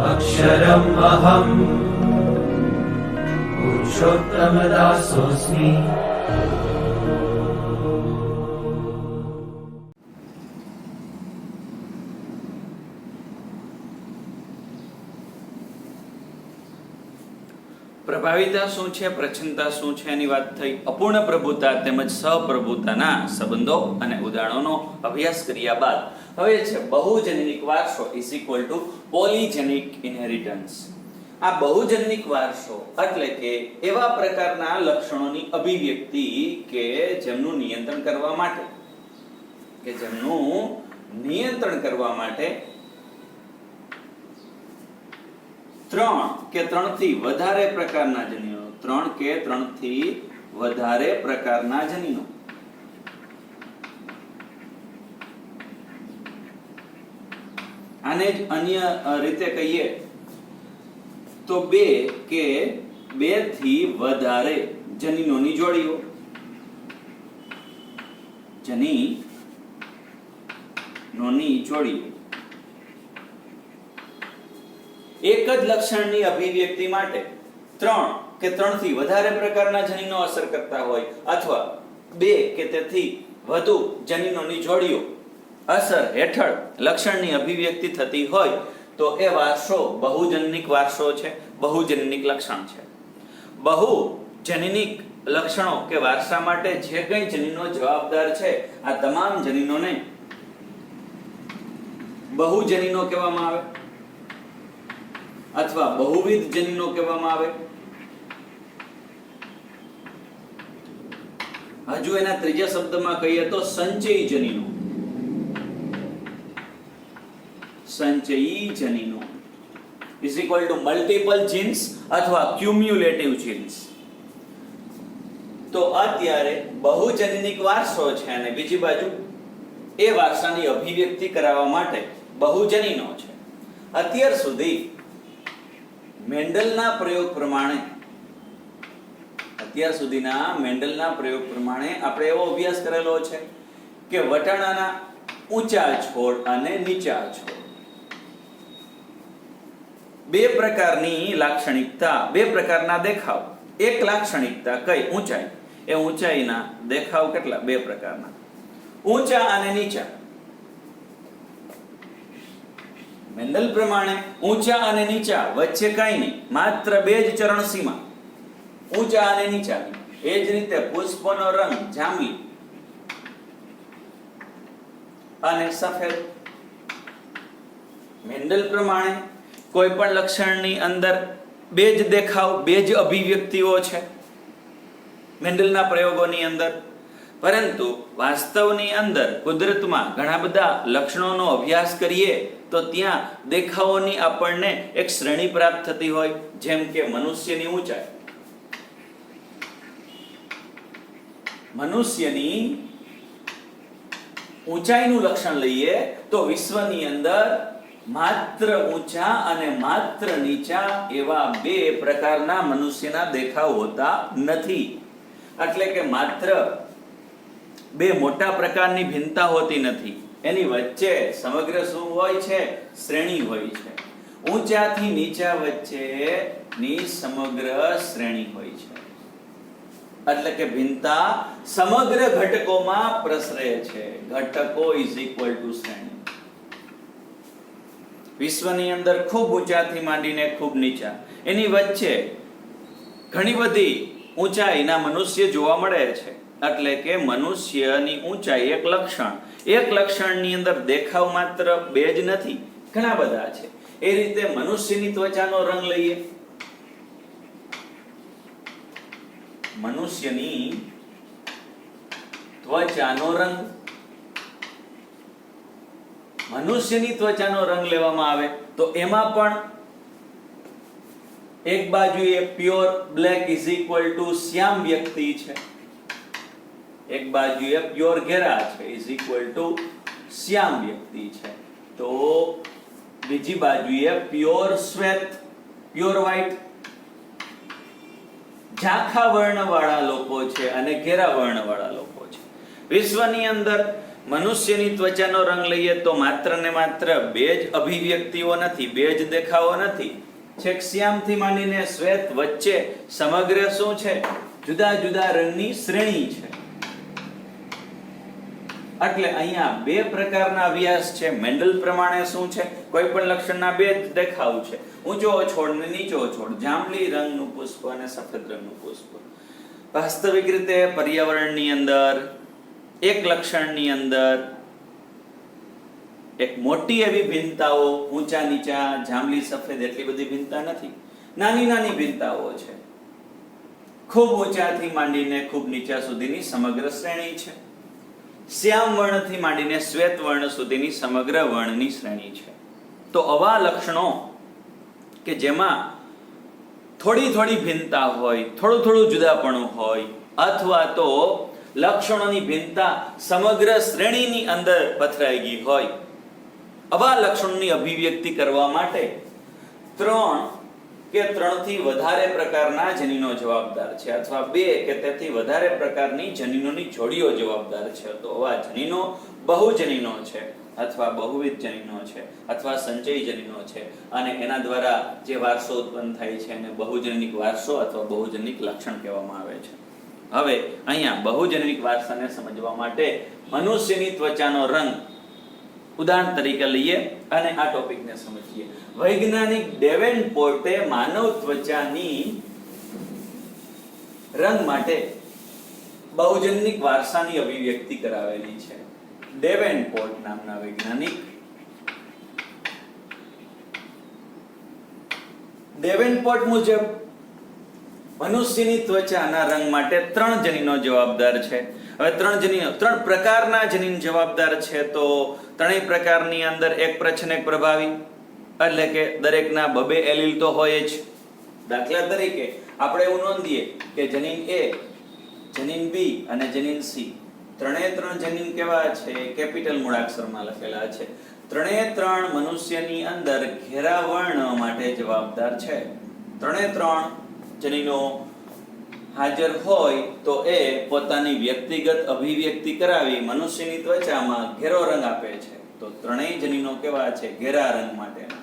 अक्षरम् अहम् पुरुषोत्तमदासोऽस्मि। પ્રભાવિતા શું છે, પ્રચ્છન્નતા શું છે એની વાત થઈ. અપૂર્ણ પ્રભુતા તેમજ સહપ્રભુતાના સંબંધો અને ઉદાહરણોનો અભ્યાસ કર્યા બાદ હવે છે બહુજનનિક વારસો ઇઝ ઇક્વલ ટુ પોલીજેનિક ઇનહેરિટન્સ. આ બહુજનનિક વારસો એટલે કે એવા પ્રકારના લક્ષણોની અભિવ્યક્તિ કે જેમનું નિયંત્રણ કરવા માટે ત્રણ કે ત્રણથી વધારે પ્રકારના જનીનો આને જ અન્ય રીતે કહીએ તો બે કે બે થી વધારે જનીનોની જોડીઓ એક જ લક્ષણની અભિવ્યક્તિ માટે ત્રણ કે ત્રણથી વધારે પ્રકારના જનીનો અસર કરતા હોય અથવા બે કે તેથી વધુ જનીનોની જોડીઓ અસર હેઠળ લક્ષણની અભિવ્યક્તિ થતી હોય તો એ વારસો બહુજનનિક વારસો છે, બહુજનનિક લક્ષણ છે. બહુજનનિક લક્ષણો કે વારસા માટે જે કંઈ જનીનો જવાબદાર છે આ તમામ જનીનોને બહુજનીનો કહેવામાં આવે અથવા બહુવિધ જનીનો કહેવામાં આવે. હજુ એના ત્રીજા શબ્દમાં કહીએ તો સંચયી જનીનો is equal two multiple jeans અથવા ક્યુમ્યુલેટિવ જીન્સ. તો અત્યારે બહુજનનિક વારસો છે અને બીજી બાજુ એ વારસાની અભિવ્યક્તિ કરાવવા માટે બહુજનીનો છે. અત્યાર સુધી મેન્ડલના પ્રયોગ પ્રમાણે આપણે એવો અભ્યાસ કરેલો છે કે વટાણાના ઊંચા છોડ અને નીચા છોડ બે પ્રકારની લાક્ષણિકતા, બે પ્રકારના દેખાવ. એક લાક્ષણિકતા કઈ? ઊંચાઈ. એ ઊંચાઈના દેખાવ કેટલા? બે પ્રકારના, ઊંચા અને નીચા. મેન્ડલ પ્રમાણે ઊંચા અને નીચા વચ્ચે કઈ નહીં, માત્ર બે જ ચરણ સીમા, ઊંચા અને નીચાની. એ જ રીતે પુષ્પનો રંગ જાંબલી અને સફેદ. મેન્ડલ પ્રમાણે કોઈ પણ લક્ષણની અંદર બે જ દેખાવ, બે જ અભિવ્યક્તિઓ છે મેન્ડલના પ્રયોગોની અંદર. પરંતુ વાસ્તવની અંદર કુદરતમાં ઘણા બધા લક્ષણોનો અભ્યાસ કરીએ તો ત્યાં દેખાવોની આપણને એક શ્રેણી પ્રાપ્ત થતી હોય. જેમ કે મનુષ્યની ઊંચાઈ, મનુષ્યની ઊંચાઈનું લક્ષણ લઈએ તો વિશ્વની અંદર માત્ર ઊંચા અને માત્ર નીચા એવા બે પ્રકારના મનુષ્યના દેખાવ હોતા નથી. એટલે કે માત્ર બે મોટા પ્રકારની ભિન્નતા હોતી નથી, એની વચ્ચે સમગ્ર શું હોય છે? શ્રેણી હોય છે. ઊંચાથી નીચા વચ્ચેની સમગ્ર શ્રેણી હોય છે. એટલે કે ભિન્નતા સમગ્ર ઘટકોમાં પ્રસરે છે. ઘટકો ઇઝ ઇક્વલ ટુ શ્રેણી. વિશ્વની અંદર ખૂબ ઊંચાથી માંડીને ખૂબ નીચા, એની વચ્ચે ઘણી બધી ઊંચાઈના મનુષ્ય જોવા મળે છે. એટલે કે મનુષ્યની ઊંચાઈ એક લક્ષણની અંદર દેખાવ માત્ર બે જ નથી, ઘણા બધા છે. એ રીતે મનુષ્યની ત્વચાનો રંગ લઈએ. મનુષ્યની ત્વચાનો રંગ લેવામાં આવે તો એમાં પણ એક બાજુએ pure black is equal to શ્યામ વ્યક્તિ છે, એક બાજુએ પ્યોર ઘેરા છે ઇઝ ઇક્વલ ટુ શ્યામ વ્યક્તિ છે. તો બીજી બાજુએ પ્યોર શ્વેત, પ્યોર વ્હાઈટ, ઝાંખા વર્ણવાળા લોકો છે અને ઘેરા વર્ણવાળા લોકો છે. વિશ્વની અંદર મનુષ્યની ત્વચાનો રંગ લઈએ તો માત્ર ને માત્ર બે જ અભિવ્યક્તિઓ નથી, બે જ દેખાવો નથી. છેક શ્યામથી માંડીને શ્વેત વચ્ચે સમગ્ર શું છે? જુદા જુદા રંગની શ્રેણી છે. એટલે અહીંયા બે પ્રકારના અભ્યાસ છે. મેન્ડલ પ્રમાણે શું છે? કોઈ પણ લક્ષણના બે જ દેખાવ છે, ઊંચો છોડ ને નીચો છોડ, જાંબલી રંગનું પુષ્પ અને સફેદ રંગનું પુષ્પ. વાસ્તવિક રીતે પર્યાવરણની અંદર એક લક્ષણની અંદર એક મોટી એવી ભિન્નતાઓ, ઊંચા નીચા, જાંબલી સફેદ એટલી બધી ભિન્નતા નથી. નાની નાની ભિન્નતાઓ છે. ખૂબ ઊંચાથી માંડીને ખૂબ નીચા સુધીની સમગ્ર શ્રેણી છે. શ્યામ વર્ણથી માંડીને શ્વેત વર્ણ સુધીની સમગ્ર વર્ણની શ્રેણી છે. તો આવા લક્ષણો કે જેમાં થોડી થોડી ભિન્નતા હોય, થોડું થોડું જુદાપણું હોય, અથવા તો લક્ષણોની ભિન્નતા સમગ્ર શ્રેણીની અંદર પથરાઈ ગઈ હોય, આવા લક્ષણોની અભિવ્યક્તિ કરવા માટે 3 કે 3 થી વધારે પ્રકારના જનીનો જવાબદાર છે, અથવા 2 કે તેથી વધારે પ્રકારની જનીનોની જોડીઓ જવાબદાર છે. તો આવા જનીનો બહુજનીનો છે, અથવા બહુવિધ જનીનો છે, અથવા સંચયી જનીનો છે, અને એના દ્વારા જે વારસો ઉત્પન્ન થાય છે એને બહુજનનિક વારસો અથવા બહુજનનિક લક્ષણ કહેવામાં આવે છે. હવે અહીંયા બહુજનનિક વારસાને સમજવા માટે મનુષ્યની ત્વચાનો રંગ ઉદાહરણ તરીકે લઈએ અને આ ટોપિકને સમજીએ. વૈજ્ઞાનિક ડેવેનપોર્ટે માનવ ત્વચાની રંગ માટે બહુજનનિક વારસાની અભિવ્યક્તિ કરાવેલી છે. ડેવેનપોર્ટ નામના વૈજ્ઞાનિક ડેવેનપોર્ટ મુજબ મનુષ્યની ત્વચાના રંગ માટે 3 જનીનો જવાબદાર છે. હવે 3 પ્રકારના જનીન જવાબદાર છે. તો ત્રણેય પ્રકારની અંદર એક પ્રચ્છન્ન એક પ્રભાવી, એટલે કે દરેકના 2 એલીલ તો હોય જ. દાખલા તરીકે આપણે એવું નોંધીએ કે જનીન A, જનીન B અને જનીન C, 3 જનીન કેવા છે? કેપિટલ મૂળાક્ષરમાં લખેલા છે. 3 મનુષ્યની અંદર ઘેરા વર્ણ માટે જવાબદાર છે. 3 જનીનો હાજર હોય તો એ પોતાની વ્યક્તિગત અભિવ્યક્તિ કરાવી મનુષ્યની ત્વચામાં ઘેરો રંગ આપે છે. તો 3 જનીનો કેવા છે? ઘેરા રંગ માટેના.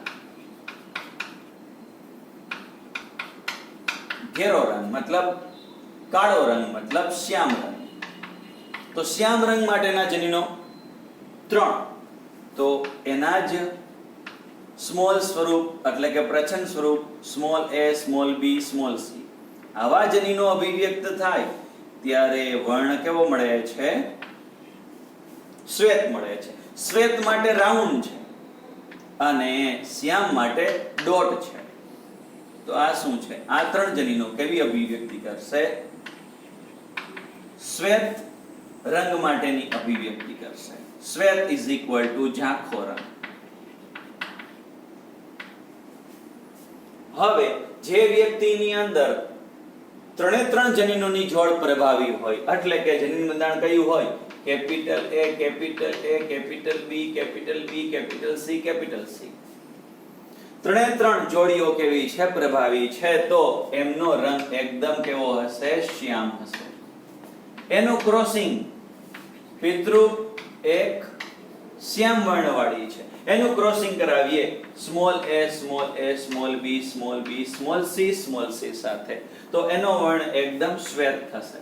ઘેરો રંગ મતલબ કાળો રંગ મતલબ શ્યામ રંગ. તો શ્યામ રંગ માટેના જનીનો 3. તો એના જ સ્મોલ સ્વરૂપ એટલે કે પ્રચ્છન્ન સ્વરૂપ small a, small b, small c. આવા જનીનો અભિવ્યક્ત થાય ત્યારે વર્ણ કેવો મળે છે? શ્વેત મળે છે. શ્વેત માટે રાઉન્ડ છે અને શ્યામ માટે ડોટ છે. તો આ શું છે? આ 3 જનીનો કેવી અભિવ્યક્તિ કરશે? શ્વેત રંગ માટેની અભિવ્યક્તિ કરશે. શ્વેત ઇઝ ઇક્વલ ટુ ઝાંખો રંગ. હવે જે વ્યક્તિની અંદર 3 જનીનોની જોડ પ્રભાવી હોય, એટલે કે જનીન બંધારણ કયું હોય? Capital A, capital A, capital B, capital B, capital C, capital C. 3 જોડીઓ કેવી છે? પ્રભાવી છે. તો એમનો રંગ એકદમ કેવો હશે? શ્યામ હશે. એનું ક્રોસિંગ પિતૃ એક શ્યામ વર્ણવાળી છે, એનું ક્રોસિંગ કરાવીએ small a, small a, small b, small b, small c સાથે, તો એનો વર્ણ એકદમ શ્વેત થશે.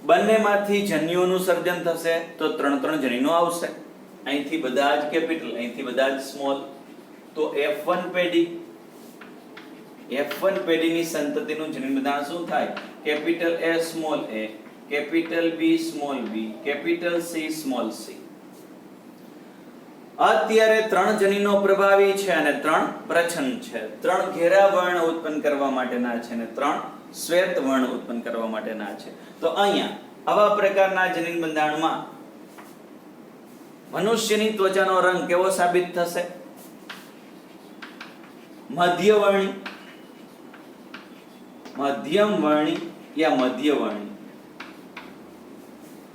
બંનેમાંથી જન્યુઓનું સર્જન થશે તો 3 જનીનો આવશે. અહીંથી બધા જ કેપિટલ, અહીંથી બધા જ સ્મોલ. તો F1 પેઢીની સંતતિનું જનીન બંધારણ શું થાય? Capital A, small a, capital B, small b, capital C, small c. અત્યારે 3 જનીનો પ્રભાવી છે અને 3 પ્રચ્છન્ન છે. 3 ઘેરા વર્ણ ઉત્પન્ન કરવા માટેના છે અને 3 શ્વેત વર્ણ ઉત્પન્ન કરવા માટેના છે. તો અહીંયા આવા પ્રકારના જનીન બંધારણમાં મનુષ્યની ત્વચાનો રંગ કેવો સાબિત થશે? મધ્યવર્ણી, મધ્યમ વર્ણી યા મધ્યવર્ણી,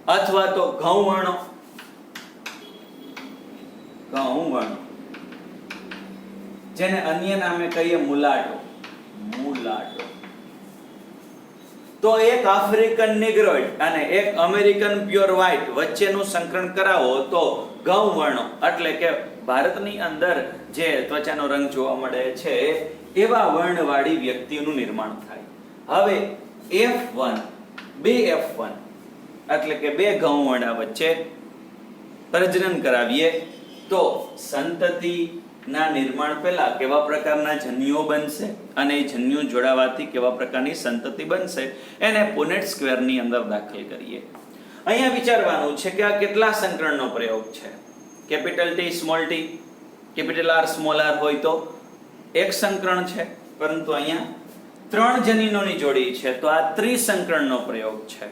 અથવા તો ઘઉં વર્ણો, જેને અન્ય નામે કહીએ મુલાટો. તો એક આફ્રિકન નિગ્રોઇડ અને એક અમેરિકન પ્યોર વ્હાઇટ વચ્ચેનું સંકરણ કરાવો તો ગૌવર્ણો એટલે કે ભારતની અંદર જે ત્વચાનો રંગ જોવા મળે છે એવા વર્ણવાળી વ્યક્તિનું નિર્માણ થાય. હવે F1 બે F1 એટલે કે બે ગૌવર્ણા વચ્ચે પ્રજનન કરાવીએ તો સંતતિના નિર્માણ પહેલા કેવા પ્રકારના જન્યુઓ બનશે અને એ જન્યુ જોડાવાથી કેવા પ્રકારની સંતતિ બનશે એને પુનેટ સ્ક્વેરની અંદર દાખલ કરીએ. અહીંયા વિચારવાનું છે કે આ કેટલા સંકરણનો પ્રયોગ છે. Capital T small t capital R small r હોય તો એક સંકરણ છે, પરંતુ અહીંયા 3 જનીનોની જોડી છે તો આ ત્રિસંકરણનો પ્રયોગ છે.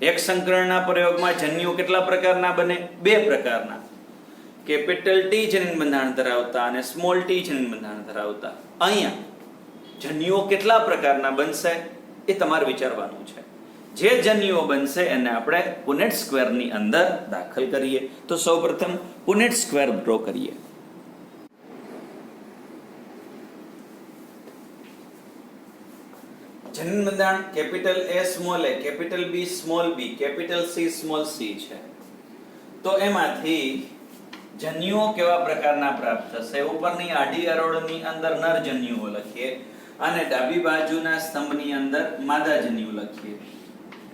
એક સંકરણના પ્રયોગમાં જન્યુ કેટલા પ્રકારના બને? 2 પ્રકારના. કેપિટલ T જનીન બંધારણ ધરાવતા અને સ્મોલ t જનીન બંધારણ ધરાવતા. અહીંયા જન્યુઓ કેટલા પ્રકારના બનશે એ તમારે વિચારવાનું છે. જે જન્યુઓ બનશે એને આપણે પુનેટ સ્ક્વેરની અંદર દાખલ કરીએ. તો સૌપ્રથમ પુનેટ સ્ક્વેર ડ્રો કરીએ. જનીન બંધારણ capital A small a, capital B small b, capital C small c છે. તો એમાંથી જન્યુઓ કેવા પ્રકારના પ્રાપ્ત થશે? ઉપરની આડી હરોળની અંદર નર જન્યુઓ લખીએ અને ડાબી બાજુના સ્તંભની અંદર માદા જન્યુ લખીએ.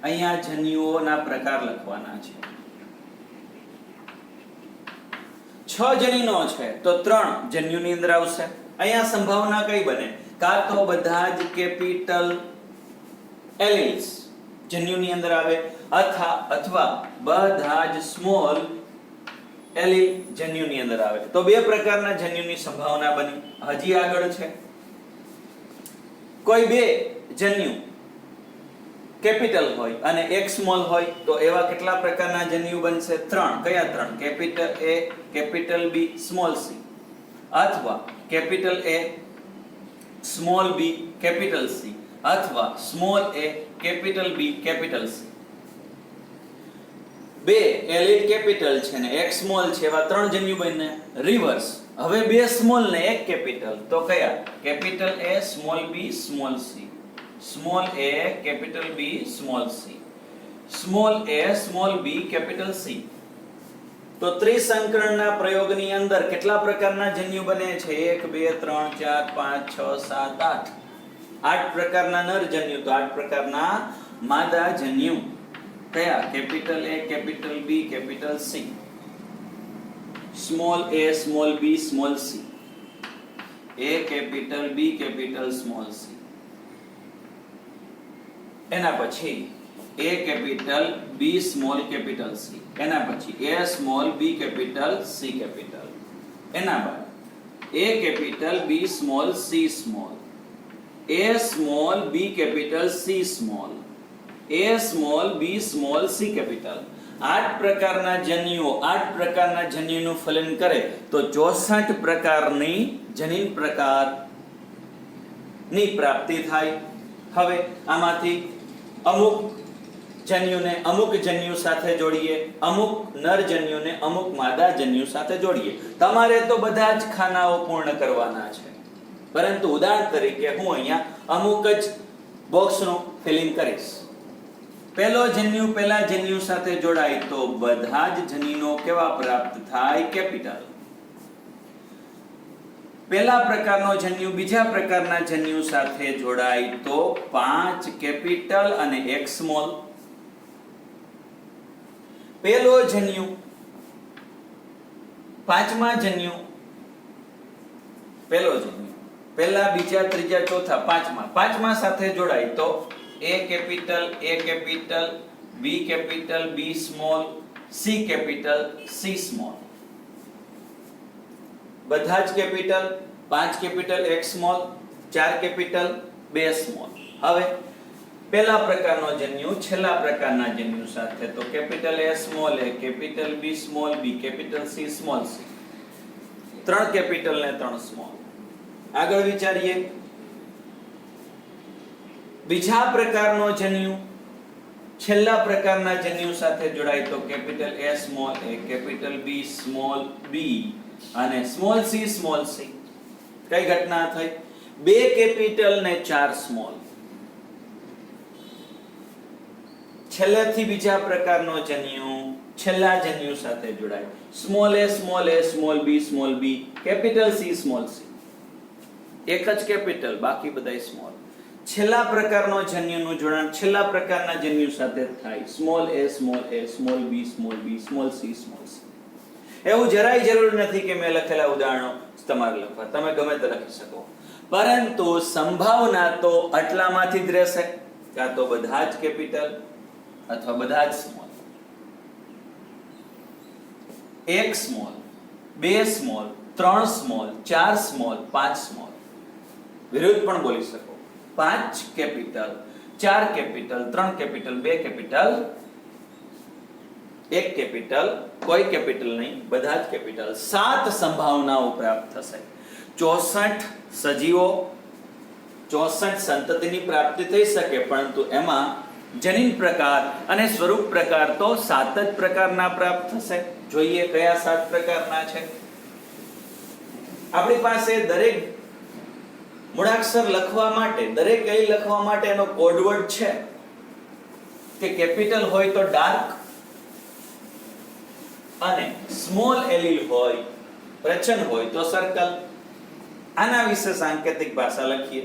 અહીંયા જન્યુઓના પ્રકાર લખવાના છે. 6 જનીનો છે તો 3 જન્યુની અંદર આવશે. અહીંયા સંભાવના કઈ બને? કાં તો બધા જ કેપિટલ એલીલ્સ જન્યુની અંદર આવે અથવા બધા જ સ્મોલ એલીલ જન્યુની અંદર આવે. તો 2 પ્રકારના જન્યુની સંભાવના બની. હજી આગળ છે, કોઈ 2 જન્યુ કેપિટલ હોય અને એક સ્મોલ હોય તો એવા કેટલા પ્રકારના જન્યુ બનશે? 3. કયા 3? Capital A, capital B, small c, અથવા capital A, small b, capital c, અથવા small a, capital b, capital c. 2 allele capital છે ને એક સ્મોલ છે, એવા 3 જન્યુ બને. રિવર્સ, હવે 2 સ્મોલ ને એક કેપિટલ, તો કયા? Capital A, small b, small c, small a, capital B, small c, small a, small b, capital c. તો ત્રિસંકરણના પ્રયોગની અંદર કેટલા પ્રકારના જન્યુ બને છે? 1 2 3 4 5 6 7 8. 8 પ્રકારના નર જન્યુ તો 8 પ્રકારના માદા જન્યુ. કયા? Capital A, capital B, capital C, small a, small b, small c, a, capital B, capital small c. એના પછી A capital B small capital C, એના પછી A small B capital C capital, એના બાદ A capital B small C small, A small B capital C small, A small B small C capital. 8 પ્રકારના જન્યુઓ 8 પ્રકારના જન્યુનું ફલન કરે તો 64 પ્રકારની જનીન પ્રકારની પ્રાપ્તિ થાય. હવે આમાંથી અમુક જન્યુને અમુક જન્યુ સાથે જોડીએ, અમુક નર જન્યુને અમુક માદા જન્યુ સાથે જોડીએ. તમારે તો બધા જ ખાનાઓ પૂર્ણ કરવાના છે, પરંતુ ઉદાહરણ તરીકે હું અહીંયા અમુક જ બોક્સનું ફિલિંગ કરીશ. પહેલો જન્યુ પહેલા જન્યુ સાથે જોડાય તો બધા જ જનીનો કેવા પ્રાપ્ત થાય? કેપિટલ. પહેલા પ્રકારનો જન્યુ બીજા પ્રકારના જન્યુ સાથે જોડાય તો 5 કેપિટલ અને 1 સ્મોલ. પહેલો જન્યુ પાંચમા જન્યુ પહેલો જન્યુ પહેલા બીજા ત્રીજા ચોથા પાંચમા સાથે જોડાય તો A capital B capital B small C capital C small. બધા જ capital 5 capital 1 small 4 capital 2 small. હવે પહેલા પ્રકારનો જન્યુ છેલ્લા પ્રકારના જન્યુ સાથે તો capital A small a, capital B small b, capital C small c. 3 capital ને 3 સ્મોલ. આગળ વિચારીએ, બીજા પ્રકારનો જન્યુ છેલ્લા પ્રકારના જન્યુ સાથે જોડાય તો capital A small a, capital B small b અને સ્મોલ c સ્મોલ c. કઈ ઘટના થઈ? 2 કેપિટલ ને 4 સ્મોલ. છેલ્લેથી બીજા પ્રકારનો જન્યુ છેલ્લા જન્યુ સાથે જોડાય. Small a small b capital C small c. એક જ કેપિટલ, બાકી બધાય સ્મોલ. છેલ્લા પ્રકારનો જન્યુનું જોડાણ છેલ્લા પ્રકારના જન્યુ સાથે થાય. Small a small b small c small c. એવું જરાય જરૂર નથી કે મેં લખેલા ઉદાહરણો તમારે લખવા, તમે ગમે તે લખી શકો, પરંતુ સંભાવના તો આટલામાંથી જ રહેશે, કાં તો બધા જ કેપિટલ અથવા બધા જ સ્મોલ. એક સ્મોલ, બે સ્મોલ, ત્રણ સ્મોલ, ચાર સ્મોલ, પાંચ સ્મોલ. વિરુદ્ધ પણ બોલી શકો. 5 capital, 4 capital, 3 capital, 2 capital, 1 capital, કોઈ કેપિટલ નહીં, બધા જ કેપિટલ. 7 સંભાવનાઓ પ્રાપ્ત થશે. 64 સજીવો, 64 સંતતિની પ્રાપ્તિ થઈ શકે, પરંતુ એમાં જનીન પ્રકાર અને સ્વરૂપ પ્રકાર તો 7 જ પ્રકારના પ્રાપ્ત થશે. જોઈએ કયા 7 પ્રકારના છે. આપણી પાસે દરેક મૂળાક્ષર લખવા માટે, દરેક કઈ લખવા માટે એનો કોડવર્ડ છે કે કેપિટલ હોય તો ડાર્ક અને સ્મોલ એલિલ હોય, પ્રચન હોય તો સર્કલ. આના વિશે સાંકેતિક ભાષા લખીએ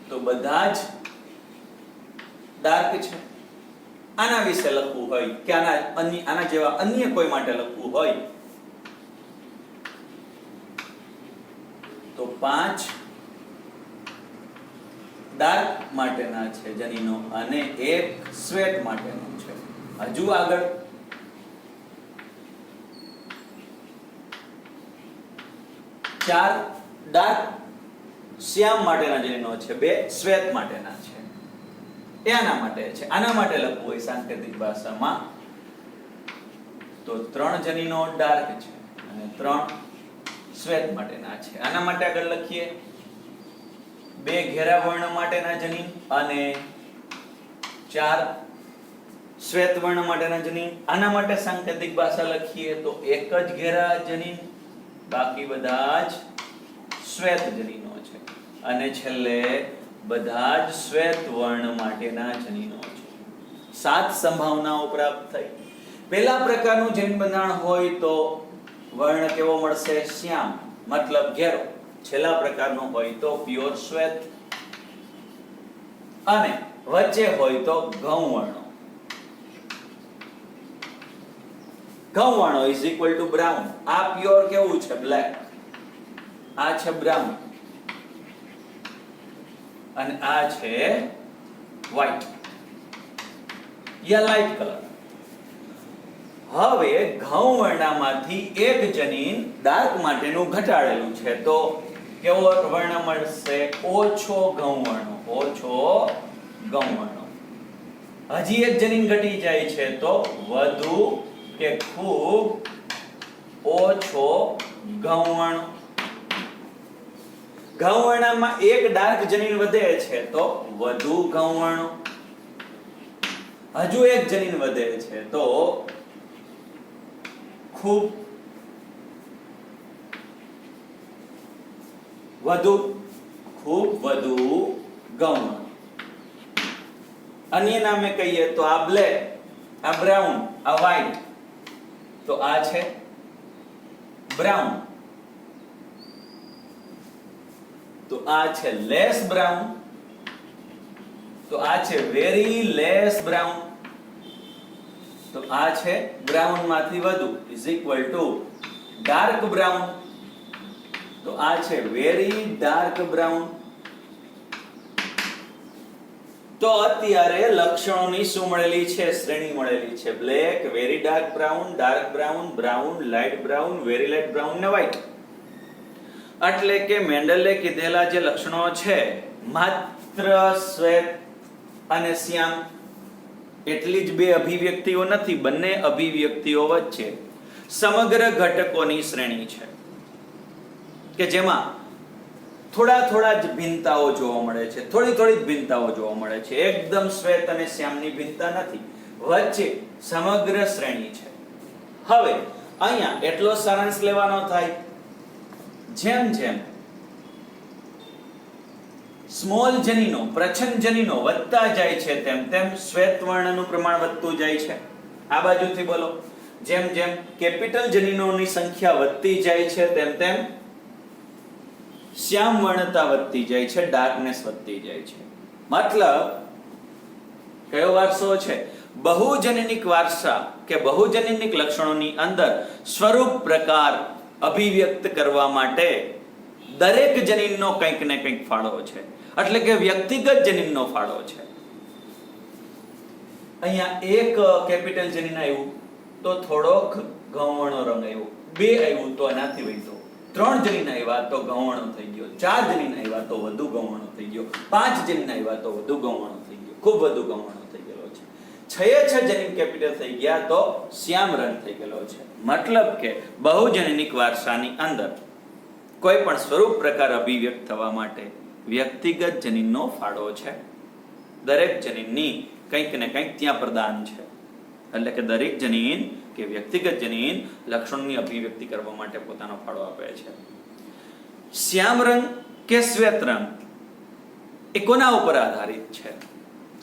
તો બધા જ ડાર્ક છે. આના વિશે લખવું હોય કે આના જેવા અન્ય કોઈ માટે લખવું હોય તો 5 ડાર્ક માટેના છે જનીનો અને 1 સ્વેટ માટેનો છે. હજુ આગળ 4 ડાર્ક શ્યામ માટેના જનીનો છે, 2 શ્વેત માટેના છે. એ આના માટે છે. આના માટે લખવું હોય સાંકેતિક ભાષામાં તો 3 જનીનો ડાર્ક છે અને 3 શ્વેત માટેના છે. આના માટે આગળ લખીએ 2 ઘેરા વર્ણ માટેના જનીન અને 4 શ્વેત વર્ણ માટેના જનીન. આના માટે સાંકેતિક ભાષા લખીએ તો 1 જ ઘેરા જનીન, બાકી બધા જ શ્વેત જનીનો છે. અને છેલ્લે બધા જ શ્વેત વર્ણ માટેના જનીનો છે. 7 સંભાવનાઓ પ્રાપ્ત થઈ. પહેલા પ્રકારનું જનીન બંધારણ હોય તો વર્ણ કેવો મળશે? શ્યામ, મતલબ ઘેરો. છેલ્લા પ્રકારનો હોય તો પ્યોર શ્વેત અને વચ્ચે હોય તો ઘઉં વર્ણો. ઘઉં વર્ણો ઇઝ ઇક્વલ ટુ બ્રાઉન. આ પ્યોર કેવું છે? બ્લેક. આ છે બ્રાઉન અને આ છે વ્હાઈટ યા લાઈટ કલર. હવે ઘઉં વર્ણમાંથી એક જનીન ડાર્ક માટેનું ઘટાડેલું છે તો કેવો વર્ણ મળશે? ઓછો ઘઉં વર્ણો. ઓછો ઘઉં વર્ણો. હજી એક જનીન ઘટી જાય છે તો વધુ કે ખૂબ ઓછો ઘઉં વર્ણો. ઘઉં વર્ણમાં એક ડાર્ક જનીન વધે છે તો વધુ ઘઉં વર્ણો. હજુ એક જનીન વધે છે તો ખૂબ વધુ ઘઉં. અન્ય નામે કહીએ તો આ બ્લેક, આ બ્રાઉન, આ વ્હાઈટ, તો આ છે બ્રાઉન, તો આ છે લેસ બ્રાઉન, તો આ છે વેરી લેસ બ્રાઉન, તો આ છે બ્રાઉન માંથી વધુ is equal two dark brown, તો આ છે વેરી ડાર્ક બ્રાઉન. તો અત્યારે લક્ષણોની શું મળેલી છે? શ્રેણી મળેલી છે. Black, very dark brown, dark brown, brown, light brown, very light brown ને વ્હાઈટ. એટલે કે મેન્ડલે કીધેલા જે લક્ષણો છે માત્ર શ્વેત અને શ્યામ એટલી જ બે અભિવ્યક્તિઓ નથી, બંને અભિવ્યક્તિઓ વચ્ચે સમગ્ર ઘટકોની શ્રેણી છે કે જેમાં થોડા જ ભિન્નતાઓ જોવા મળે છે, થોડી જ ભિન્નતાઓ જોવા મળે છે. એકદમ શ્વેત અને શ્યામની ભિન્નતા નથી, વચ્ચે સમગ્ર શ્રેણી છે. હવે અહીંયા એટલો સારાંશ લેવાનો થાય જેમ જેમ સ્મોલ જનીનો, પ્રચ્છન્ન જનીનો વધતા જાય છે તેમ તેમ શ્વેત વર્ણનું પ્રમાણ વધતું જાય છે. આ બાજુથી બોલો. જેમ જેમ કેપિટલ જનીનોની સંખ્યા વધતી જાય છે તેમ તેમ શ્યામ વર્ણતા વધતી જાય છે, ડાર્કનેસ વધતી જાય છે. મતલબ કયો વારસો છે? બહુજનનિક વારસા કે બહુજનનિક લક્ષણોની અંદર સ્વરૂપ પ્રકાર અભિવ્યક્ત કરવા માટે દરેક જનીનનો કંઈક ને કંઈક ફાળો છે, એટલે કે વ્યક્તિગત જનીનનો ફાળો છે. અહીંયા એક કેપિટલ જનીન આવ્યું તો થોડોક ગૌણો રંગ આવ્યો, 2 આવ્યું તો એનાથી વધુ, 3 જનીન આવ્યા તો ગૌણો થઈ ગયો, 4 જનીન આવ્યા તો વધુ ગૌણો થઈ ગયો, 5 જનીન આવ્યા તો વધુ ગૌણો થઈ ગયો, ખૂબ વધુ ગૌણો થઈ ગયેલો છે. 6 જનીન કેપિટલ થઈ ગયા તો શ્યામ રંગ થઈ ગયેલો છે. મતલબ કે બહુજનનિક વારસાની અંદર કોઈ પણ સ્વરૂપ પ્રકાર અભિવ્યક્ત થવા માટે વ્યક્તિગત જનીનનો ફાળો છે. દરેક જનીનની કંઈક ને કંઈક ત્યાં પ્રદાન છે, એટલે કે દરેક જનીન કે વ્યક્તિગત જનીન લક્ષણોની અભિવ્યક્તિ કરવા માટે પોતાનો ફાળો આપે છે. શ્યામ રંગ કે શ્વેત રંગ એ કોના ઉપર આધારિત છે?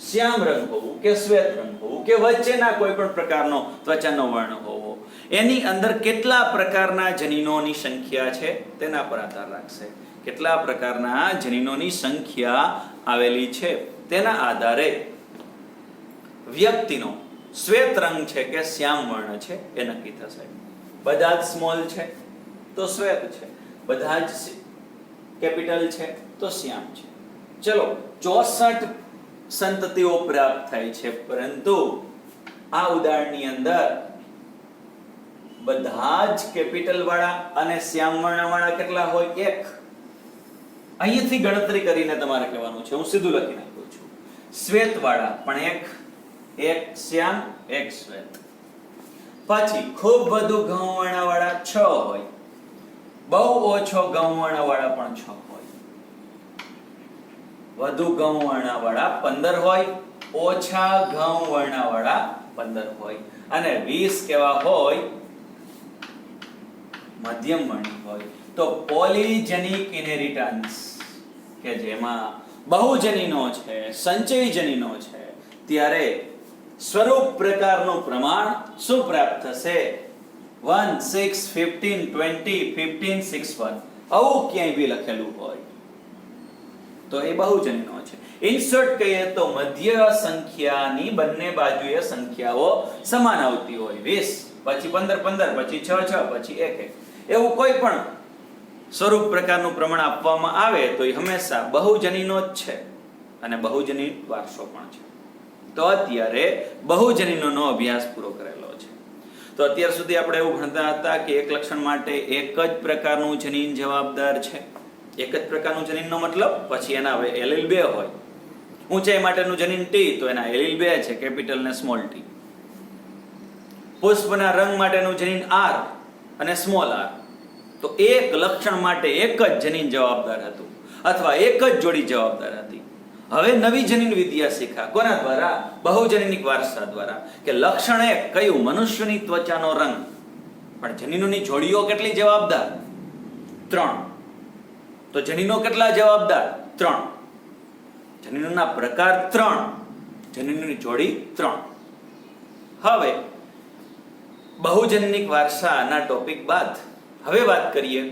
શ્યામ રંગ હોવું કે શ્વેત રંગ હોવું કે વચ્ચેના કોઈ પણ પ્રકારનો ત્વચાનો વર્ણ હોવો, એની અંદર કેટલા પ્રકારના જનીનોની સંખ્યા છે તેના પર આધાર રાખશે. કેટલા પ્રકારના જનીનોની સંખ્યા આવેલી છે તેના આધારે વ્યક્તિનો શ્વેત રંગ છે કે શ્યામ વર્ણ છે એ નક્કી થશે. બધા જ સ્મોલ છે તો શ્વેત છે, બધા જ કેપિટલ છે તો શ્યામ છે. ચલો 64 સંતતિઓ પ્રાપ્ત થાય છે, પરંતુ આ ઉદાહરણની અંદર બધા જ કેપિટલ વાળા અને શ્યામ વર્ણ વાળા કેટલા હોય? 1. અહીંથી ગણતરી કરીને તમારે કહેવાનું છે, હું સીધું લખી નાખું છું. શ્વેત વાળા પણ 1 શ્યામ 1 શ્વેત. પછી ખૂબ વધુ ઘઉં વર્ણ વાળા 6 હોય, બહુ ઓછો ઘઉં વર્ણ વાળા પણ 6 હોય, વધુ ઘઉં વર્ણ વાળા 15 હોય, ઓછા ઘઉં વર્ણ વાળા 15 હોય, અને 20 કેવા હોય? મધ્યમ વર્ણી હોય. તો પોલીજેનિક ઇનહેરિટન્સ કે જેમાં બહુજનીનો છે, સંચય જનીનો છે, ત્યારે સ્વરૂપ પ્રકારનું પ્રમાણ શું પ્રાપ્ત થશે? 1 6 15 20 15 6 1. આવું ક્યાંય બી લખેલું હોય તો એ બહુજનીનો છે. ઇન શોર્ટ કહીએ તો મધ્ય સંખ્યાની બંને બાજુએ સંખ્યાઓ સમાન આવતી હોય. 20 પછી 15 15 પછી 6 6 પછી 1 1. એવું કોઈ પણ સ્વરૂપ પ્રકારનું પ્રમાણ આપવામાં આવે તો એ હંમેશા બહુજનીનો જ છે અને બહુજની વારસો પણ છે. તો અત્યારે બહુજનીનોનો અભ્યાસ પૂરો કરેલો છે. તો અત્યાર સુધી આપણે એવું ભણતા હતા કે એક લક્ષણ માટે એક જ પ્રકારનું જનીન જવાબદાર છે. એક જ પ્રકારનું જનીનનો મતલબ પછી એના એલીલ 2 હોય. ઊંચાઈ માટેનું જનીન ટી તો એના એલીલ 2 છે, કેપિટલ ને સ્મોલ ટી. પુષ્પના રંગ માટેનું જનીન આર અને સ્મોલ આર. તો એક લક્ષણ માટે એક જ જનીન જવાબદાર હતું અથવા એક જ જોડી જવાબદાર હતી. હવે નવી જનીન વિદ્યા શીખા કોના દ્વારા? બહુજનનિક વારસા દ્વારા. કે લક્ષણ એક કયું? મનુષ્યની ત્વચાનો રંગ, પણ જનીનોની જોડીઓ કેટલી જવાબદાર? 3. તો જનીનો કેટલા જવાબદાર? 3. જનીનોના પ્રકાર 3, જનીનોની જોડી 3. હવે બહુજનનિક વારસાના ટોપિક બાદ હવે વાત કરીએ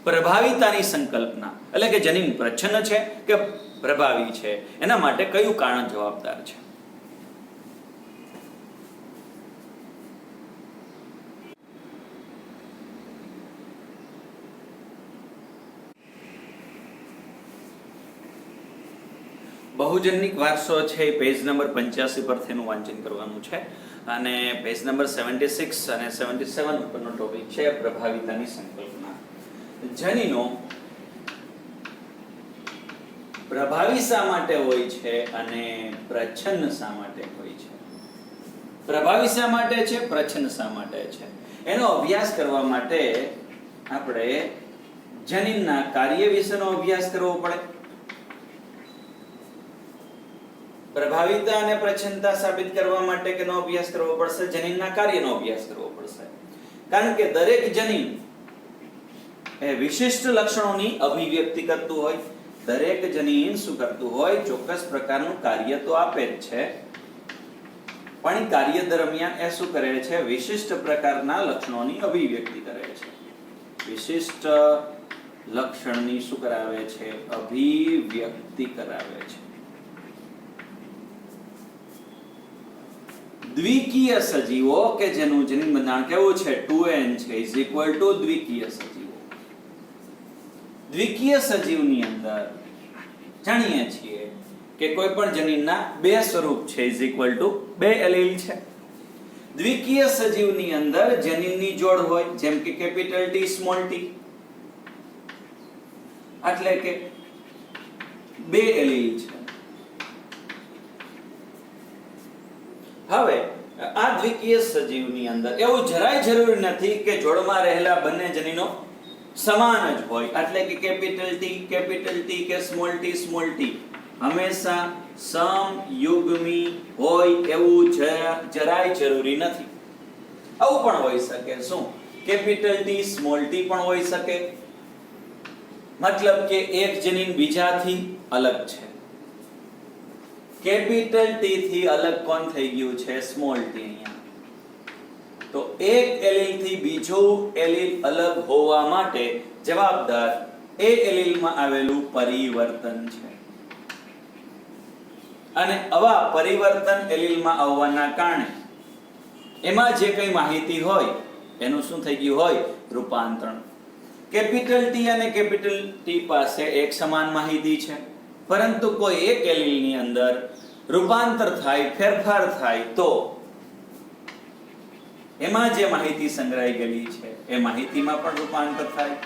પ્રભાવિતાની સંકલ્પના, એટલે કે જનીન પ્રચ્છન્ન છે કે પ્રભાવી છે, એના માટે કયું કારણ જવાબદાર છે? બહુજનનિક વારસો છે એ પેજ નંબર 85 પરથી એનું વાંચન કરવાનું છે, અને પેજ નંબર 76 અને 77 ઉપરનો ટોપિક છે પ્રભાવિતાની સંકલ્પના. જનીનો પ્રભાવી શા માટે હોય છે અને પ્રચ્છન્ન શા માટે હોય છે? પ્રભાવી શા માટે છે, પ્રચ્છન્ન શા માટે છે? એનો અભ્યાસ કરવા માટે આપણે જનીનના કાર્ય વિશેનો અભ્યાસ કરવો પડે. પ્રભાવિતા અને પ્રચ્છન્નતા સાબિત કરવા માટે કેનો અભ્યાસ કરવો પડશે? જનીનના કાર્યનો અભ્યાસ કરવો પડશે. કારણ કે દરેક જનીન એ વિશિષ્ટ લક્ષણોની અભિવ્યક્તિ કરતું હોય. દરેક જનીન શું કરતું હોય, ચોક્કસ પ્રકારનું કાર્ય તો આપે જ છે, પણ એ કાર્ય દરમિયાન એ શું કરે છે, વિશિષ્ટ પ્રકારના લક્ષણોની અભિવ્યક્તિ કરે છે. વિશિષ્ટ લક્ષણની શું કરાવે છે, અભિવ્યક્તિ કરાવે છે. દ્વિકીય સજીવો કે જેનું જનીન બંધારણ કેવું છે, 2n છે, ઇઝ ઇક્વલ ટુ દ્વિકીય સજીવો. દ્વિકીય સજીવની અંદર જાણીએ છીએ કે કોઈ પણ જનીનના બે સ્વરૂપ છે, ઇઝ ઇક્વલ ટુ બે એલીલ છે. દ્વિકીય સજીવની અંદર જનીનની જોડ હોય, જેમ કે કેપિટલ T સ્મોલ t, એટલે કે બે એલીલ છે. હવે આ દ્વિકીય સજીવની અંદર એવું જરાય જરૂરી નથી કે જોડમાં રહેલા બંને જનીનો સમાન જ હોય, એટલે કે કેપિટલ T કે સ્મોલ t હંમેશા સમયુગ્મી હોય એવું જરાય જરૂરી નથી. આવું પણ હોઈ શકે, શું કેપિટલ T સ્મોલ t પણ હોઈ શકે, મતલબ કે એક જનીન બીજાથી અલગ છે. કેપિટલ T થી અલગ કોણ થઈ ગયું છે, સ્મોલ t. અહીંયા તો એક એલીલ થી બીજું એલીલ અલગ હોવા માટે જવાબદાર એ એલીલમાં આવેલું પરિવર્તન છે. અને આવા પરિવર્તન એલીલમાં આવવાના કારણે એમાં જે કઈ માહિતી હોય એનું શું થઈ ગયું હોય, રૂપાંતરણ. કેપિટલ T અને કેપિટલ T પાસે એક સમાન માહિતી છે, પરંતુ કોઈ એક એલીલની અંદર રૂપાંતર થાય, ફેરફાર થાય, તો એમાં જે માહિતી સંગ્રહાઈ ગયેલી છે એ માહિતીમાં પણ રૂપાંતર થાય.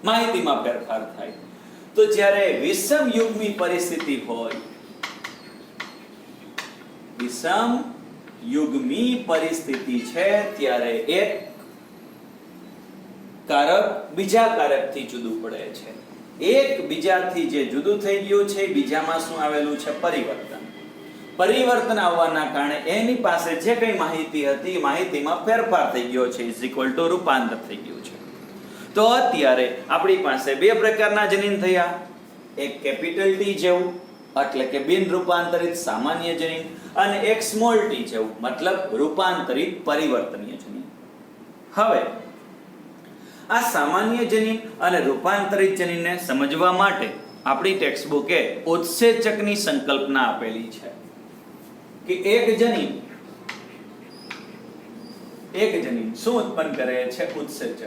માહિતીમાં ફેરફાર થાય. તો જ્યારે વિષમ યુગ્મી પરિસ્થિતિ હોય, વિષમ યુગ્મી પરિસ્થિતિ છે, ત્યારે એક કારક બીજા કારકથી જુદું પડે છે. એક બીજાથી જે જુદું થઈ ગયું છે, બીજામાં શું આવેલું છે, પરિવર્તન. પરિવર્તન આવવાના કારણે એની પાસે જે કઈ માહિતી હતી માહિતીમાં ફેરફાર થઈ ગયો છે, ઇઝ ઇક્વલ ટુ રૂપાંતર થઈ ગયું છે. તો અત્યારે આપણી પાસે બે પ્રકારના જનીન થયા, એક કેપિટલ T જેવું એટલે કે બિન રૂપાંતરિત સામાન્ય જનીન, અને એક સ્મોલ t જેવું મતલબ રૂપાંતરિત પરિવર્તનીય જનીન. હવે આ સામાન્ય જનીન અને રૂપાંતરિત જનીનને સમજવા માટે આપણી ટેક્સ્ટબુકે ઉત્સેચકની સંકલ્પના આપેલી છે કે એક જનીન શું ઉત્પન્ન કરે છે, ઉત્સેચક.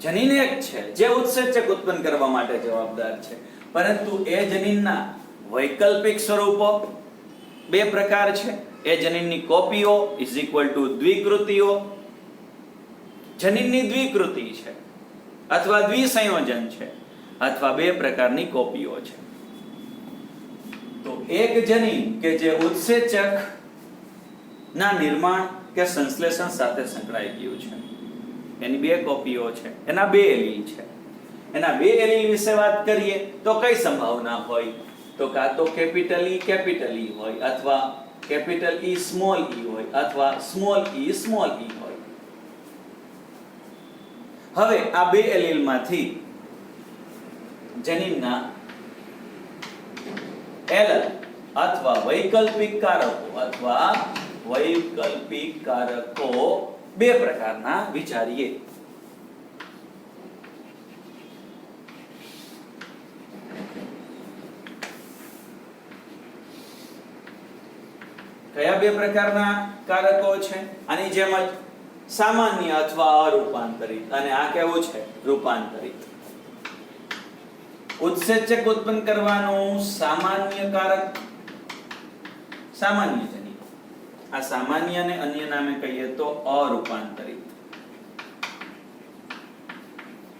જનીન એક છે જે ઉત્સેચક ઉત્પન્ન કરવા માટે જવાબદાર છે, પરંતુ એ જનીનના વૈકલ્પિક સ્વરૂપો બે પ્રકાર છે. એ જનીનની કોપીઓ ઇઝ ઇક્વલ ટુ દ્વિકૃતિઓ. જનીનની દ્વિકૃતિ છે અથવા દ્વિસંયોજન છે, અથવા બે પ્રકારની કોપીઓ છે. તો એક જનીન કે જે ઉત્સેચક ના નિર્માણ કે સંશ્લેષણ સાથે સંકળાઈ ગયું છે, એની બે કોપીઓ છે, એના બે એલીલ છે. એના બે એલીલ વિશે વાત કરીએ તો કઈ સંભાવના હોય, તો કાં તો કેપિટલ E હોય, અથવા કેપિટલ E સ્મોલ e હોય, અથવા સ્મોલ e સ્મોલ e હોય. હવે આ બે એલીલમાંથી જનીનના એલલ અથવા વૈકલ્પિક કારકો બે પ્રકારના વિચારીએ. કયા બે પ્રકારના કારકો છે? આની જેમ જ સામાન્ય અથવા અરૂપાંતરિત, અને આ કેવું છે, રૂપાંતરિત. ઉત્સેચક ઉત્પન્ન કરવાનું સામાન્ય કારક સામાન્ય જનીન, આ સામાન્ય ને અન્ય નામે કહીએ તો અરૂપાંતરિત.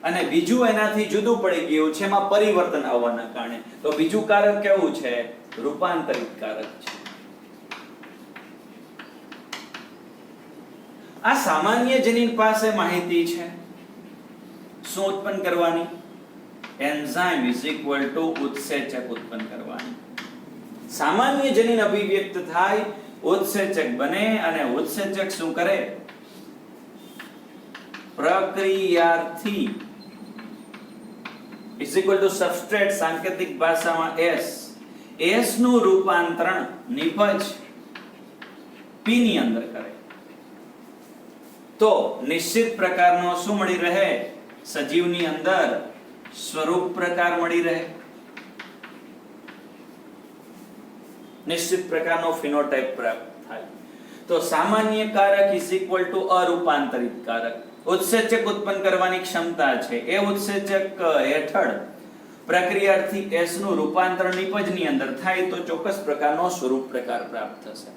અને બીજું એનાથી જુદું પડી ગયું છે, એમાં પરિવર્તન આવવાના કારણે, તો બીજું કારક કેવું છે, રૂપાંતરિત કારક છે. આ સામાન્ય જનીન પાસે માહિતી છે શું ઉત્પન્ન કરવાની, એન્ઝાઇમ ઇઝ ઇક્વલ ટુ ઉત્સેચક ઉત્પન્ન કરવાની. સામાન્ય જનીન અભિવ્યક્ત થાય ઉત્સેચક બને અને ઉત્સેચક શું કરે? પ્રક્રિયાર્થી is equal to substrate સાંકેતિક ભાષામાં S નું રૂપાંતરણ નિપજ P ની અંદર કરે તો નિશ્ચિત પ્રકારનો શું મળી રહે? સજીવની અંદર સ્વરૂપ પ્રકાર મળી રહે, નિશ્ચિત પ્રકારનો ફિનોટાઇપ પ્રાપ્ત થાય. તો સામાન્ય કારક ઇઝ ઇક્વલ ટુ અરૂપાંતરિત કારક. ઉત્સેચક ઉત્પન્ન કરવાની ક્ષમતા છે એ ઉત્સેચક હેઠળ પ્રક્રિયાર્થી S નું રૂપાંતરણ નિપજની અંદર થાય તો ચોક્કસ પ્રકારનો સ્વરૂપ પ્રકાર પ્રાપ્ત થશે.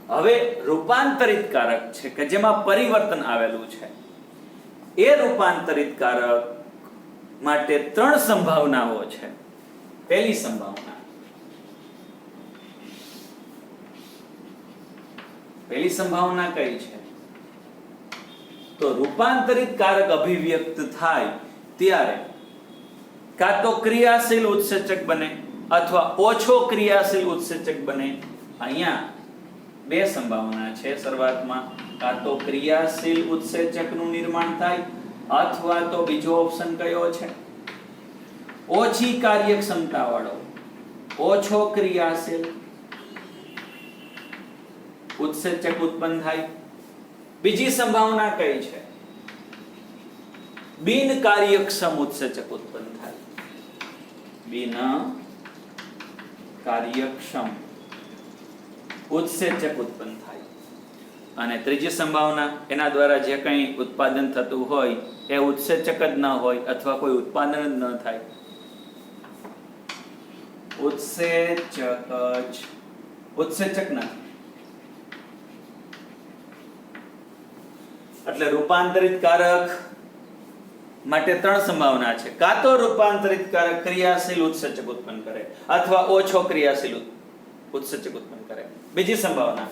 હવે રૂપાંતરિત કારક છે કે જેમાં પરિવર્તન આવેલું છે, એ રૂપાંતરિત કારક માટે 3 સંભાવનાઓ છે. પહેલી સંભાવના કઈ છે? તો રૂપાંતરિત કારક અભિવ્યક્ત થાય ત્યારે કાં તો ક્રિયાશીલ ઉત્સેચક બને અથવા ઓછો ક્રિયાશીલ ઉત્સેચક બને. અહીંયા 2 સંભાવના છે શરૂઆતમાં, કાં તો ક્રિયાશીલ ઉત્સેચકનું નિર્માણ થાય અથવા તો બીજો ઓપ્શન કયો છે? ઓછી કાર્યક્ષમતા વાળો ઓછો ક્રિયાશીલ ઉત્સેચક ઉત્પન્ન થાય. બીજી સંભાવના કઈ છે? બિન કાર્યક્ષમ ઉત્સેચક ઉત્પન્ન થાય. બિન કાર્યક્ષમ ઉત્સેચક ઉત્પન્ન થાય. અને ત્રીજી સંભાવના, એના દ્વારા જે કંઈ ઉત્પાદન થતું હોય એ ઉત્સેચક જ ન હોય અથવા કોઈ ઉત્પાદન જ ન થાય. ઉત્સેચક ના. એટલે રૂપાંતરિત કારક માટે 3 સંભાવના છે. કાં તો રૂપાંતરિત કારક ક્રિયાશીલ ઉત્સેચક ઉત્પન્ન કરે અથવા ઓછો ક્રિયાશીલ ઉત્સેચક ઉત્પન્ન કરે. બીજી સંભાવના,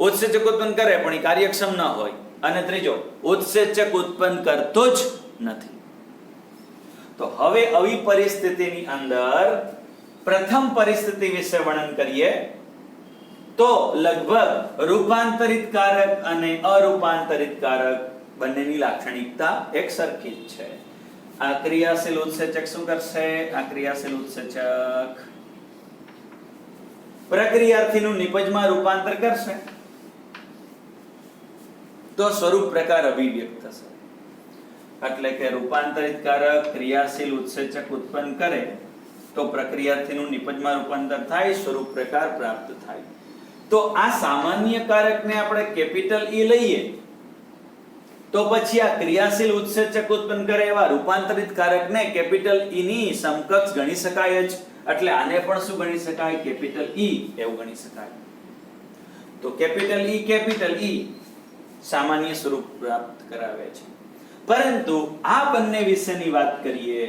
ઉત્સેચક ઉત્પન્ન કરે પણ એ કાર્યક્ષમ ન હોય. અને ત્રીજો, ઉત્સેચક ઉત્પન્ન કરતો જ નથી. તો હવે આવી પરિસ્થિતિની અંદર પ્રથમ પરિસ્થિતિ વિશે વર્ણન કરીએ તો લગભગ રૂપાંતરિત કારક અને અરૂપાંતરિત કારક બંનેની લાક્ષણિકતા એક સરખી જ છે. આ ક્રિયાશીલ ઉત્સેચક શું કરશે? આ ક્રિયાશીલ ઉત્સેચક પ્રક્રિયાર્થીનું નિપજમાં રૂપાંતર કરશે તો સ્વરૂપ પ્રકાર અભિવ્યક્ત થશે. એટલે કે રૂપાંતરિત કારક ક્રિયાશીલ ઉત્સેચક ઉત્પન્ન કરે તો પ્રક્રિયાર્થીનું નિપજમાં રૂપાંતર થાય, સ્વરૂપ પ્રકાર પ્રાપ્ત થાય. તો આ સામાન્ય કારકને આપણે કેપિટલ E લઈએ તો પછી આ ક્રિયાશીલ ઉત્સેચક ઉત્પન્ન કરે એવા રૂપાંતરિત કારકને કેપિટલ E ની સમકક્ષ ગણી શકાય જ. એટલે આને પણ શું ગણી શકાય? કેપિટલ E એવું ગણી શકાય. તો કેપિટલ E સામાન્ય સ્વરૂપ પ્રાપ્ત કરાવે છે. પરંતુ આ બંને વિશેની વાત કરીએ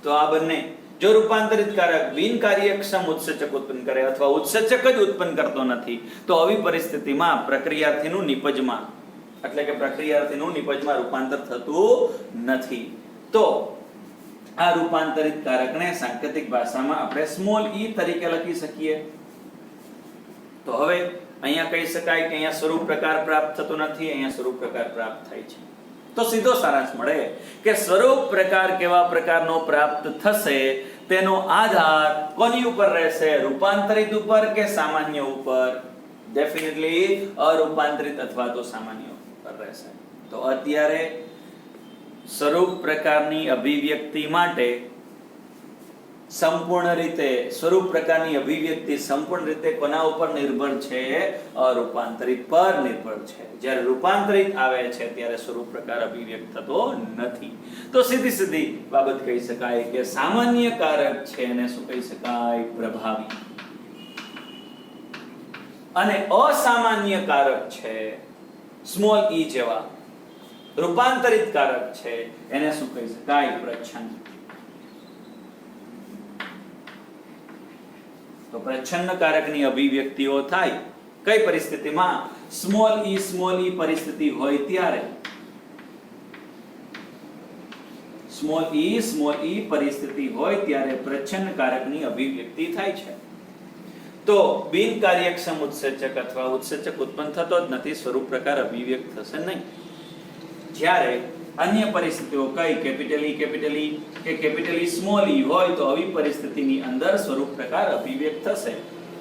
તો આ બંને જો રૂપાંતરિત કારક બિન કાર્યક્ષમ ઉત્સેચક ઉત્પન્ન કરે અથવા ઉત્સેચક જ ઉત્પન્ન કરતો નથી તો આવી પરિસ્થિતિમાં પ્રક્રિયાર્થીનું નિપજમાં એટલે કે પ્રક્રિયાર્થીનું નિપજમાં રૂપાંતર થતું નથી. તો આ રૂપાંતરિત કારકને સાંકેતિક ભાષામાં આપણે સ્મોલ e તરીકે લખી શકીએ. તો હવે અહીંયા કહી શકાય કે અહીંયા સ્વરૂપ પ્રકાર પ્રાપ્ત થતો નથી, અહીંયા સ્વરૂપ પ્રકાર પ્રાપ્ત થાય છે. તો સીધો સારાંશ મળે કે સ્વરૂપ પ્રકાર કેવા પ્રકારનો પ્રાપ્ત થશે તેનો આધાર કોની ઉપર રહેશે? રૂપાંતરિત ઉપર કે સામાન્ય ઉપર? ડેફિનેટલી અરૂપાંતરિત અથવા તો સામાન્ય ઉપર રહેશે. તો અત્યારે સ્વરૂપ પ્રકારની અભિવ્યક્તિ માટે સંપૂર્ણ રીતે સ્વરૂપ પ્રકારની અભિવ્યક્તિ સંપૂર્ણ રીતે કોના ઉપર નિર્ભર છે? અરૂપાંતરિત પર નિર્ભર છે. જ્યારે રૂપાંતરિત આવે છે ત્યારે સ્વરૂપ પ્રકાર અભિવ્યક્ત થતો નથી. તો સીધી બાબત કહી શકાય કે સામાન્ય કારક છે એને શું કહી શકાય? પ્રભાવી. અને અસામાન્ય કારક છે સ્મોલ e જેવા રૂપાંતરિત કારક છે એને શું કહી શકાય? પ્રચ્છન્ન. તો પ્રચ્છન્ન કારકની અભિવ્યક્તિઓ થાય કઈ પરિસ્થિતિમાં? સ્મોલ e પરિસ્થિતિ હોય ત્યારે સ્મોલ ઈ પરિસ્થિતિ હોય ત્યારે પ્રચ્છન્ન કારકની અભિવ્યક્તિ થાય છે. તો બિનકાર્યક્ષમ ઉત્સેચક અથવા ઉત્સેચક ઉત્પન્ન થતો જ નથી, સ્વરૂપ પ્રકાર અભિવ્યક્ત થશે નહીં. જ્યારે અન્ય પરિસ્થિતિઓ કઈ કેપિટલ ઈ કે કેપિટલ ઈ સ્મોલ ઈ હોય તો આવી પરિસ્થિતિની અંદર સ્વરૂપ પ્રકાર અભિવ્યક્ત થશે.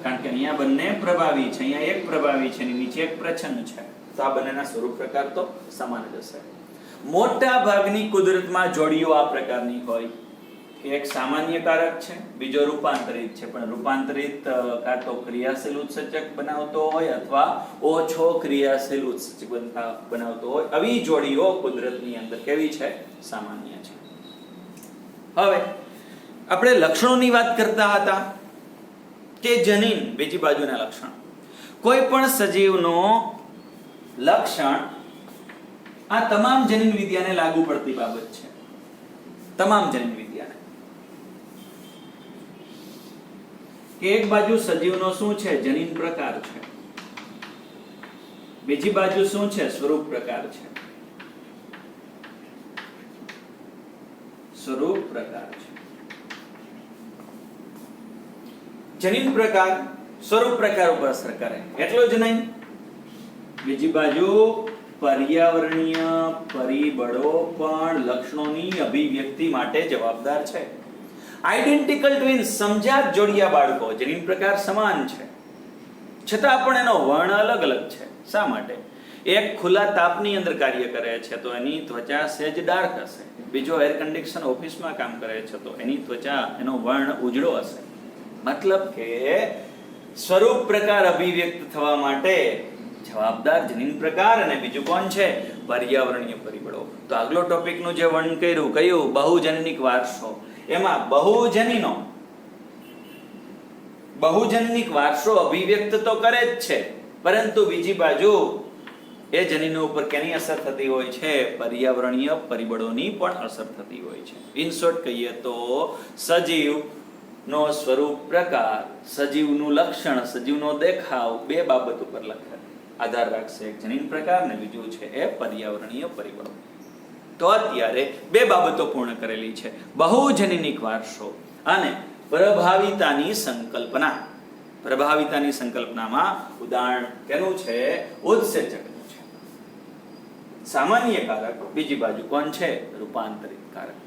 કારણ કે અહીંયા બંને પ્રભાવી છે, અહીંયા એક પ્રભાવી છે અને નીચે એક પ્રચ્છન્ન છે, તો આ બંનેના સ્વરૂપ પ્રકાર તો સમાન જ હશે. મોટા ભાગની કુદરતમાં જોડીઓ આ પ્રકારની હોય કે એક સામાન્ય કારક છે, બીજો રૂપાંતરિત છે, પણ રૂપાંતરિત કાં તો ક્રિયાશીલ ઉત્સેચક બનાવતો હોય અથવા ઓછો ક્રિયાશીલ ઉત્સેચક બનાવતો હોય. આવી જોડીઓ કુદરતની અંદર કેવી છે? સામાન્ય છે. હવે આપણે લક્ષણોની વાત કરતા હતા કે જનીન બીજી બાજુના લક્ષણ. કોઈ પણ સજીવનો લક્ષણ આ તમામ જનીન વિદ્યાને લાગુ પડતી બાબત છે. તમામ જનીન વિદ્યાને કે એક બાજુ સજીવનો શું છે? જનીન પ્રકાર છે. બીજી બાજુ શું છે? સ્વરૂપ પ્રકાર છે. સ્વરૂપ પ્રકાર છે. જનીન પ્રકાર સ્વરૂપ પ્રકાર ઉપર અસર કરે એટલું જ નહીં, બીજી બાજુ પર્યાવરણીય પરિબળો પણ લક્ષણોની અભિવ્યક્તિ માટે જવાબદાર છે. આઇડેન્ટિકલ ટ્વિન્સ, સમજાત જોડિયા બાળકો, જનીન પ્રકાર સમાન છે છતાં પણ એનો વર્ણ અલગ અલગ છે. શા માટે? એક ખુલ્લા તાપની અંદર કાર્ય કરે છે તો એની ત્વચા સહેજ ડાર્ક હશે, બીજો એર કન્ડિશન ઓફિસમાં કામ કરે છે તો એની ત્વચા, એનો વર્ણ ઉજળો હશે. મતલબ કે સ્વરૂપ પ્રકાર અભિવ્યક્ત થવા માટે જવાબદાર જનીન પ્રકાર અને બીજું કોણ છે? પર્યાવરણીય પરિબળો. તો આગલો ટોપિકનું જે વર્ણન કર્યું કયું? બહુજનનિક વારસો. એમાં બહુજનનિક વારસો અભિવ્યક્ત તો કરે જ છે, પરંતુ બીજી બાજુ એ જનીનો ઉપર કેની અસર થતી હોય છે? પર્યાવરણીય પરિબળોની પણ અસર થતી હોય છે. ઇન શોર્ટ કહીએ તો સજીવનો સ્વરૂપ પ્રકાર, સજીવનું લક્ષણ, સજીવનો દેખાવ બે બાબત ઉપર આધાર રાખશે. એક જનીન પ્રકાર ને બીજું છે એ પર્યાવરણીય પરિબળો. તો અત્યારે બે બાબતો પૂર્ણ કરેલી છે, બહુજનનિક વારસો અને પ્રભાવિતાની સંકલ્પના. પ્રભાવિતાની સંકલ્પનામાં ઉદાહરણ કેનું છે? ઉત્સેચકનું છે. સામાન્ય કારક, બીજી બાજુ કોણ છે? રૂપાંતરિત કારક.